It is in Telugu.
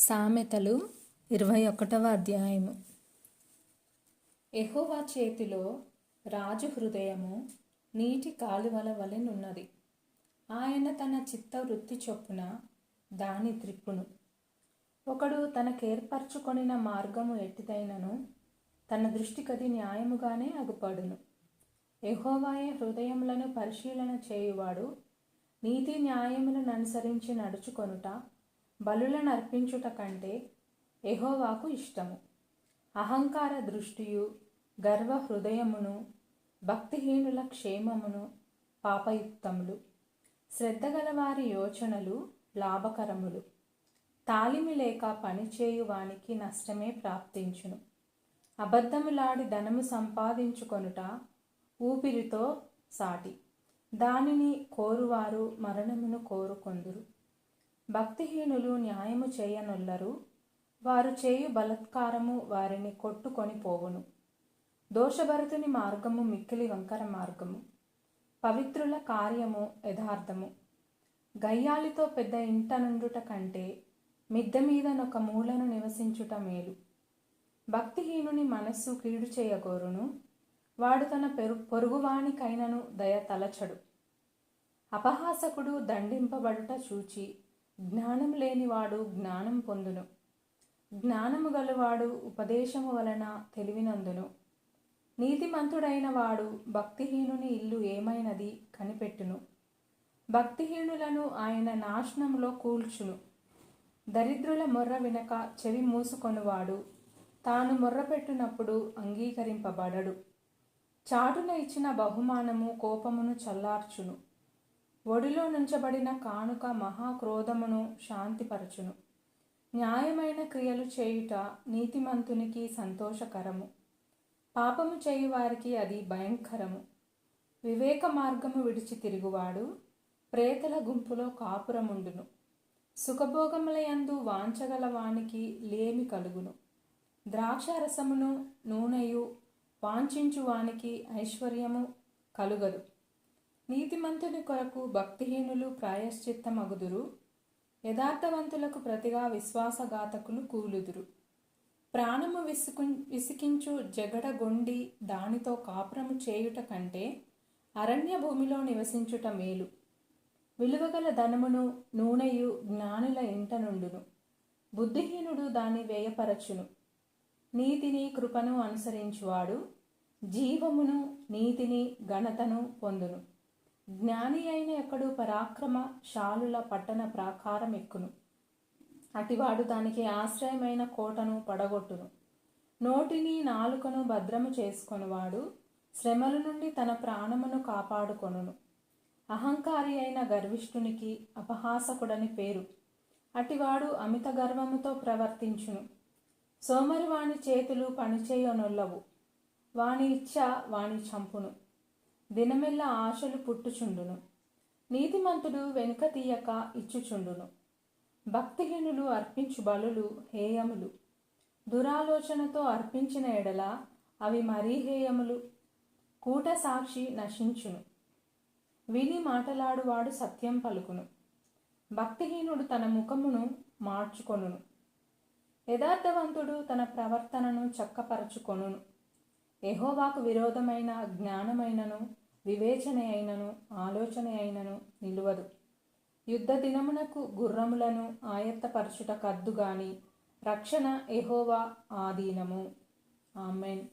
సామెతలు 21వ అధ్యాయము. యెహోవా చేతిలో రాజు హృదయము నీటి కాలువల వలెనున్నది. ఆయన తన చిత్తవృత్తి చొప్పున దాని త్రిప్పును. ఒకడు తనకేర్పరచుకొనిన మార్గము ఎట్టిదైనను తన దృష్టికది న్యాయముగానే అగుపడును. యెహోవాయే హృదయములను పరిశీలన చేయువాడు. నీతి న్యాయములను అనుసరించి నడుచుకొనుట బలులను అర్పించుట కంటే యెహోవాకు ఇష్టము. అహంకార దృష్టియు గర్వ హృదయమును భక్తిహీనుల క్షేమమును పాపయుక్తములు. శ్రద్ధగలవారి యోచనలు లాభకరములు. తాలిమి లేక పనిచేయు వానికి నష్టమే ప్రాప్తించును. అబద్ధములాడి ధనము సంపాదించుకొనుట ఊపిరితో సాటి. దానిని కోరువారు మరణమును కోరుకొందురు. భక్తిహీనులు న్యాయము చేయనొల్లరు. వారు చేయు బలత్కారము వారిని కొట్టుకొని పోవును. దోషభరితుని మార్గము మిక్కిలి వంకర మార్గము. పవిత్రుల కార్యము యథార్థము. గయ్యాలితో పెద్ద ఇంట నుండుట కంటే మిద్దె మీదనొక మూలను నివసించుట మేలు. భక్తిహీనుని మనస్సు కీడు చేయగోరును. వాడు తన పొరుగువానికైనను దయ తలచడు. అపహాసకుడు దండింపబడుట చూచి జ్ఞానం లేనివాడు జ్ఞానం పొందును. జ్ఞానము గలవాడు ఉపదేశము వలన తెలివినందును. నీతిమంతుడైన వాడు భక్తిహీనుని ఇల్లు ఏమైనది కనిపెట్టును. భక్తిహీనులను ఆయన నాశనములో కూల్చును. దరిద్రుల మొర్ర వినక చెవి మూసుకొనువాడు తాను మొర్రపెట్టునప్పుడు అంగీకరింపబడడు. చాటున ఇచ్చిన బహుమానము కోపమును చల్లార్చును. ఒడిలో నుంచబడిన కానుక మహాక్రోధమును శాంతిపరచును. న్యాయమైన క్రియలు చేయుట నీతిమంతునికి సంతోషకరము. పాపము చేయువారికి అది భయంకరము. వివేక మార్గము విడిచి తిరుగువాడు ప్రేతల గుంపులో కాపురముండును. సుఖభోగములయందు వాంఛగల వానికి లేమి కలుగును. ద్రాక్షారసమును నూనెయు వాంఛించు వానికి ఐశ్వర్యము కలుగదు. నీతిమంతుని కొరకు భక్తిహీనులు ప్రాయశ్చిత్తమగుదురు. యథార్థవంతులకు ప్రతిగా విశ్వాసఘాతకులు కూలుదురు. ప్రాణము విసికించు జగడగొండి దానితో కాపురము చేయుట కంటే అరణ్య భూమిలో నివసించుట మేలు. విలువగల ధనమును నూనెయు జ్ఞానుల ఇంట నుండును. బుద్ధిహీనుడు దాన్ని వ్యయపరచును. నీతిని కృపను అనుసరించువాడు జీవమును నీతిని ఘనతను పొందును. జ్ఞాని అయిన ఒకడు పరాక్రమశాలుల పట్టణ ప్రాకారం ఎక్కును. అటివాడు దానికి ఆశ్రయమైన కోటను పడగొట్టును. నోటిని నాలుకను భద్రము చేసుకొనువాడు శ్రమల నుండి తన ప్రాణమును కాపాడుకొనును. అహంకారి అయిన గర్విష్ఠునికి అపహాసకుడని పేరు. అటివాడు అమిత గర్వముతో ప్రవర్తించును. సోమరి వాని చేతులు పనిచేయనొల్లవు. వాని ఇచ్చ వాని చంపును. దినమెల్ల ఆశలు పుట్టుచుండును. నీతిమంతుడు వెనుక తీయక ఇచ్చుచుండును. భక్తిహీనులు అర్పించు బలులు హేయములు. దురాలోచనతో అర్పించిన ఎడల అవి మరీ హేయములు. కూట సాక్షి నశించును. విని మాటలాడువాడు సత్యం పలుకును. భక్తిహీనుడు తన ముఖమును మార్చుకొనును. యథార్థవంతుడు తన ప్రవర్తనను చక్కపరచుకొనును. యెహోవాకు విరోధమైన జ్ఞానమైనను వివేచన అయినను ఆలోచన అయినను నిలువదు. యుద్ధ దినమునకు గుర్రములను ఆయత్తపరచుట కద్దు గాని రక్షణ యెహోవా ఆధీనము. ఆమేన్.